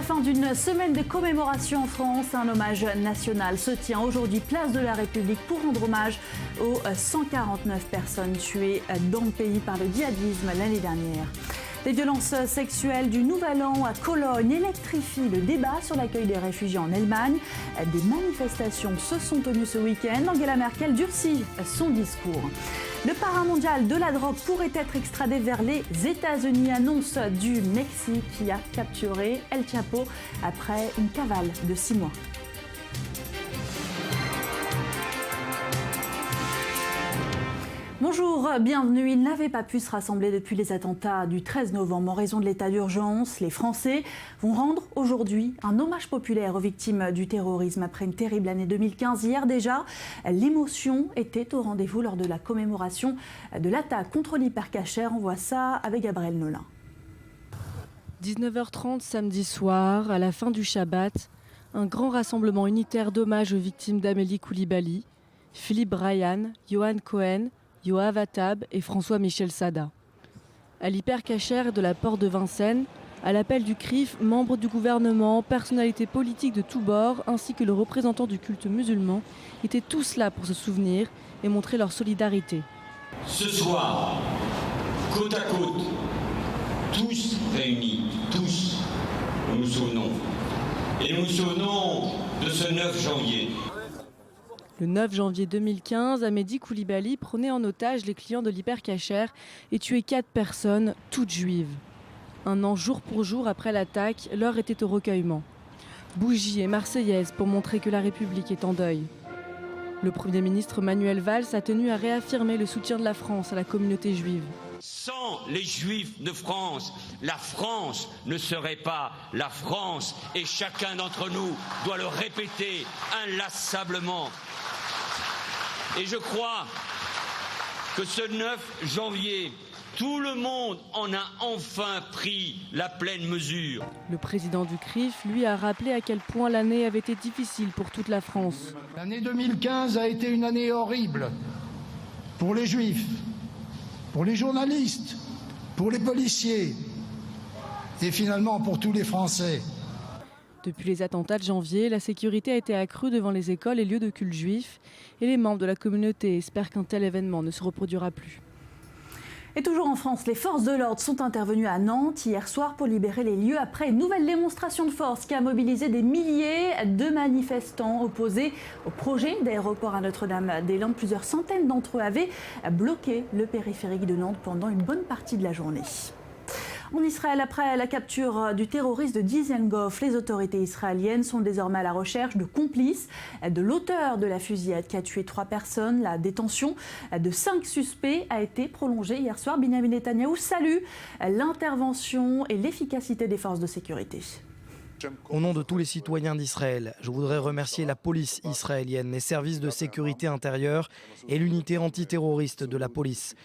fin d'une semaine de commémoration en France, un hommage national se tient aujourd'hui place de la République pour rendre hommage aux 149 personnes tuées dans le pays par le djihadisme l'année dernière. Les violences sexuelles du Nouvel An à Cologne électrifient le débat sur l'accueil des réfugiés en Allemagne. Des manifestations se sont tenues ce week-end. Angela Merkel durcit son discours. Le paramondial de la drogue pourrait être extradé vers les États-Unis, annonce du Mexique qui a capturé El Chapo après une cavale de 6 mois. Bonjour, bienvenue. Ils n'avaient pas pu se rassembler depuis les attentats du 13 novembre en raison de l'état d'urgence. Les Français vont rendre aujourd'hui un hommage populaire aux victimes du terrorisme après une terrible année 2015. Hier déjà, l'émotion était au rendez-vous lors de la commémoration de l'attaque contre l'hypercacher. On voit ça avec Gabriel Nolin. 19h30 samedi soir, à la fin du Shabbat, un grand rassemblement unitaire d'hommage aux victimes d'Amélie Coulibaly, Philippe Bryan, Johan Cohen, Yoav Attab et François-Michel Sada. À l'hypercacher de la porte de Vincennes, à l'appel du CRIF, membres du gouvernement, personnalités politiques de tous bords, ainsi que le représentant du culte musulman, étaient tous là pour se souvenir et montrer leur solidarité. Ce soir, côte à côte, tous réunis, tous, nous nous souvenons. Et nous nous souvenons de ce 9 janvier. Le 9 janvier 2015, Amélie Coulibaly prenait en otage les clients de l'hypercacher et tuait 4 personnes, toutes juives. Un an jour pour jour après l'attaque, l'heure était au recueillement. Bougies et Marseillaise pour montrer que la République est en deuil. Le Premier ministre Manuel Valls a tenu à réaffirmer le soutien de la France à la communauté juive. Sans les Juifs de France, la France ne serait pas la France et chacun d'entre nous doit le répéter inlassablement. Et je crois que ce 9 janvier, tout le monde en a enfin pris la pleine mesure. Le président du CRIF, lui, a rappelé à quel point l'année avait été difficile pour toute la France. L'année 2015 a été une année horrible pour les Juifs, pour les journalistes, pour les policiers et finalement pour tous les Français. Depuis les attentats de janvier, la sécurité a été accrue devant les écoles et lieux de culte juifs et les membres de la communauté espèrent qu'un tel événement ne se reproduira plus. Et toujours en France, les forces de l'ordre sont intervenues à Nantes hier soir pour libérer les lieux après une nouvelle démonstration de force qui a mobilisé des milliers de manifestants opposés au projet d'aéroport à Notre-Dame-des-Landes. Plusieurs centaines d'entre eux avaient bloqué le périphérique de Nantes pendant une bonne partie de la journée. En Israël, après la capture du terroriste de Dizengoff, les autorités israéliennes sont désormais à la recherche de complices de l'auteur de la fusillade qui a tué 3 personnes. La détention de 5 suspects a été prolongée hier soir. Benyamin Netanyahou salue l'intervention et l'efficacité des forces de sécurité. Au nom de tous les citoyens d'Israël, je voudrais remercier la police israélienne, les services de sécurité intérieure et l'unité antiterroriste de la police.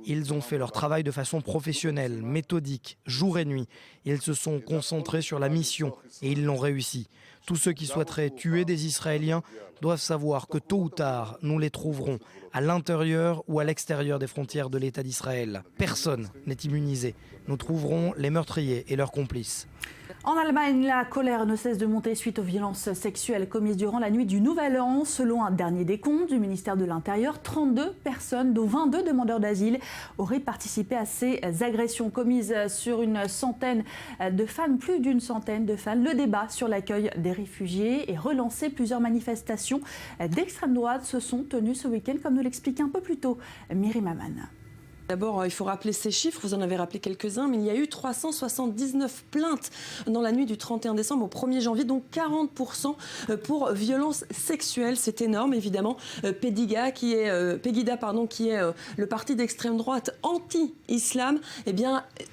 Ils ont fait leur travail de façon professionnelle, méthodique, jour et nuit. Ils se sont concentrés sur la mission et ils l'ont réussi. Tous ceux qui souhaiteraient tuer des Israéliens doivent savoir que tôt ou tard, nous les trouverons à l'intérieur ou à l'extérieur des frontières de l'État d'Israël. Personne n'est immunisé. Nous trouverons les meurtriers et leurs complices. En Allemagne, la colère ne cesse de monter suite aux violences sexuelles commises durant la nuit du Nouvel An. Selon un dernier décompte du ministère de l'Intérieur, 32 personnes, dont 22 demandeurs d'asile, auraient participé à ces agressions commises sur une centaine de fans, plus d'une centaine de fans. Le débat sur l'accueil des réfugiés et relancé. Plusieurs manifestations d'extrême droite se sont tenues ce week-end, comme nous l'expliquait un peu plus tôt Myriam Aman. D'abord, il faut rappeler ces chiffres, vous en avez rappelé quelques-uns, mais il y a eu 379 plaintes dans la nuit du 31 décembre au 1er janvier, donc 40% pour violences sexuelles. C'est énorme, évidemment. Pegida, qui est le parti d'extrême droite anti-islam,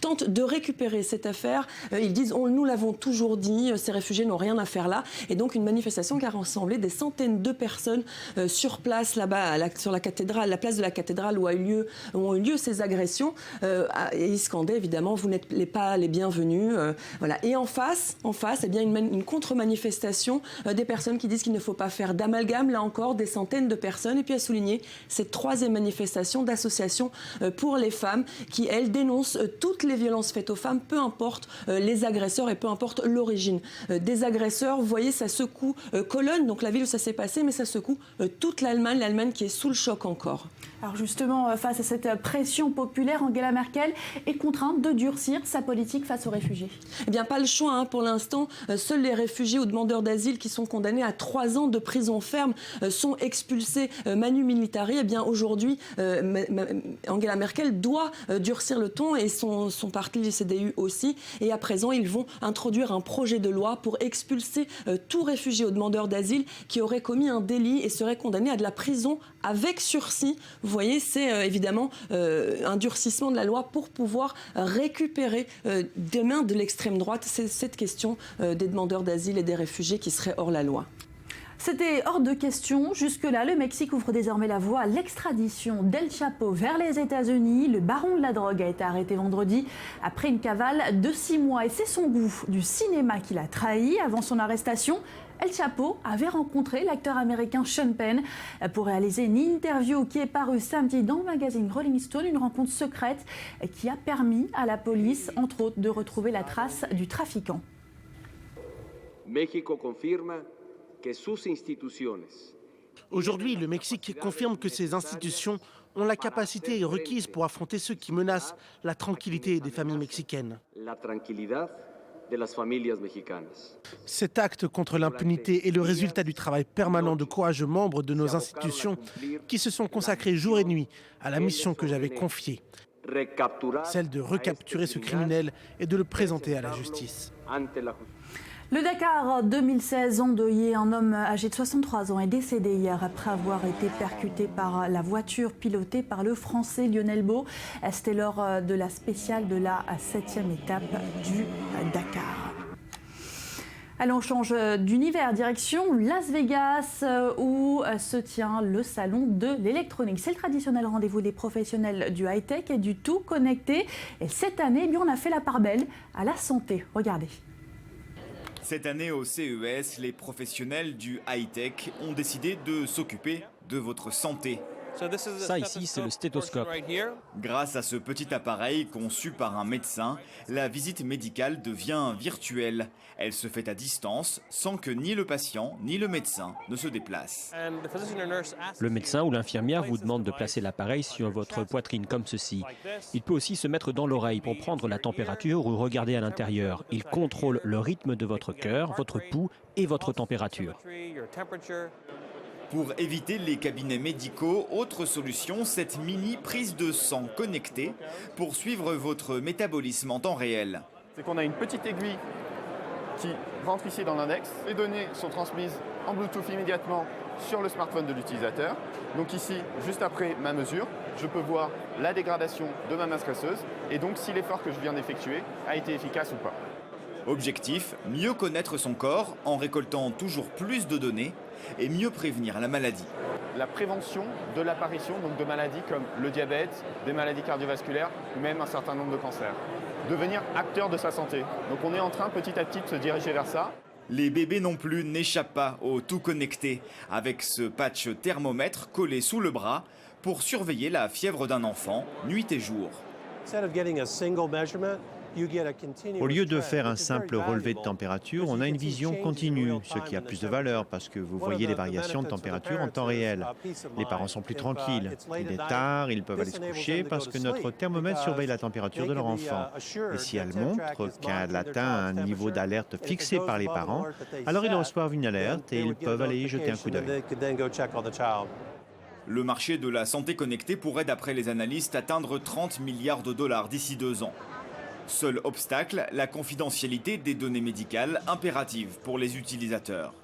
tente de récupérer cette affaire. Ils disent, nous l'avons toujours dit, ces réfugiés n'ont rien à faire là. Et donc une manifestation qui a rassemblé des centaines de personnes sur place, là-bas, sur la cathédrale, la place de la cathédrale où ont eu lieu ces agressions et ils scandaient évidemment vous n'êtes pas les bienvenus. Voilà. Et en face eh bien une contre-manifestation des personnes qui disent qu'il ne faut pas faire d'amalgame, là encore des centaines de personnes. Et puis à souligner cette troisième manifestation d'associations pour les femmes qui, elles, dénoncent toutes les violences faites aux femmes, peu importe les agresseurs et peu importe l'origine des agresseurs. Vous voyez, ça secoue Cologne, donc la ville où ça s'est passé, mais ça secoue toute l'Allemagne qui est sous le choc encore. Alors justement, face à cette pression populaire, Angela Merkel est contrainte de durcir sa politique face aux réfugiés. Eh bien, pas le choix. Pour l'instant, seuls les réfugiés ou demandeurs d'asile qui sont condamnés à 3 ans de prison ferme sont expulsés manu militari. Eh bien, aujourd'hui, Angela Merkel doit durcir le ton et son parti, le CDU aussi. Et à présent, ils vont introduire un projet de loi pour expulser tout réfugié ou demandeur d'asile qui aurait commis un délit et serait condamné à de la prison avec sursis. Vous voyez, c'est évidemment un durcissement de la loi pour pouvoir récupérer des mains de l'extrême droite cette question des demandeurs d'asile et des réfugiés qui seraient hors la loi. C'était hors de question. Jusque-là, le Mexique ouvre désormais la voie à l'extradition d'El Chapo vers les États-Unis. Le baron de la drogue a été arrêté vendredi après une cavale de 6 mois. Et c'est son goût du cinéma qui l'a trahi. Avant son arrestation, El Chapo avait rencontré l'acteur américain Sean Penn pour réaliser une interview qui est parue samedi dans le magazine Rolling Stone, une rencontre secrète qui a permis à la police, entre autres, de retrouver la trace du trafiquant. México confirma que sus instituciones. Aujourd'hui, le Mexique confirme que ses institutions ont la capacité requise pour affronter ceux qui menacent la tranquillité des familles mexicaines. Cet acte contre l'impunité est le résultat du travail permanent de courageux membres de nos institutions qui se sont consacrés jour et nuit à la mission que j'avais confiée, celle de recapturer ce criminel et de le présenter à la justice. Le Dakar 2016 endeuillé, un homme âgé de 63 ans est décédé hier après avoir été percuté par la voiture pilotée par le Français Lionel Baux. C'était lors de la spéciale de la 7e étape du Dakar. Allez, on change d'univers, direction Las Vegas où se tient le salon de l'électronique. C'est le traditionnel rendez-vous des professionnels du high-tech et du tout connecté. Et cette année, on a fait la part belle à la santé. Regardez. Cette année au CES, les professionnels du high-tech ont décidé de s'occuper de votre santé. Ça ici, c'est le stéthoscope. Grâce à ce petit appareil conçu par un médecin, la visite médicale devient virtuelle. Elle se fait à distance sans que ni le patient ni le médecin ne se déplacent. Le médecin ou l'infirmière vous demande de placer l'appareil sur votre poitrine comme ceci. Il peut aussi se mettre dans l'oreille pour prendre la température ou regarder à l'intérieur. Il contrôle le rythme de votre cœur, votre pouls et votre température. Pour éviter les cabinets médicaux, autre solution, cette mini prise de sang connectée pour suivre votre métabolisme en temps réel. C'est qu'on a une petite aiguille qui rentre ici dans l'index. Les données sont transmises en Bluetooth immédiatement sur le smartphone de l'utilisateur. Donc ici, juste après ma mesure, je peux voir la dégradation de ma masse graisseuse et donc si l'effort que je viens d'effectuer a été efficace ou pas. Objectif, mieux connaître son corps en récoltant toujours plus de données et mieux prévenir la maladie. La prévention de l'apparition de maladies comme le diabète, des maladies cardiovasculaires ou même un certain nombre de cancers. Devenir acteur de sa santé. Donc on est en train petit à petit de se diriger vers ça. Les bébés non plus n'échappent pas au tout connecté avec ce patch thermomètre collé sous le bras pour surveiller la fièvre d'un enfant nuit et jour. Au lieu de faire un simple relevé de température, on a une vision continue, ce qui a plus de valeur parce que vous voyez les variations de température en temps réel. Les parents sont plus tranquilles. Il est tard, ils peuvent aller se coucher parce que notre thermomètre surveille la température de leur enfant. Et si elle montre qu'elle atteint un niveau d'alerte fixé par les parents, alors ils reçoivent une alerte et ils peuvent aller y jeter un coup d'œil. Le marché de la santé connectée pourrait, d'après les analystes, atteindre 30 milliards de dollars d'ici 2 ans. Seul obstacle, la confidentialité des données médicales impératives pour les utilisateurs.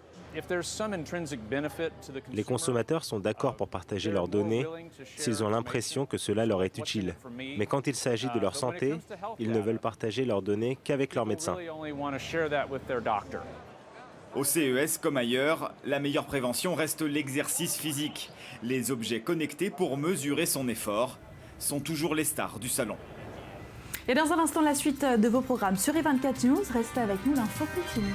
Les consommateurs sont d'accord pour partager leurs données s'ils ont l'impression que cela leur est utile. Mais quand il s'agit de leur santé, ils ne veulent partager leurs données qu'avec leur médecin. Au CES comme ailleurs, la meilleure prévention reste l'exercice physique. Les objets connectés pour mesurer son effort. sont toujours les stars du salon. Et dans un instant, la suite de vos programmes sur E24 News. Restez avec nous, l'info continue.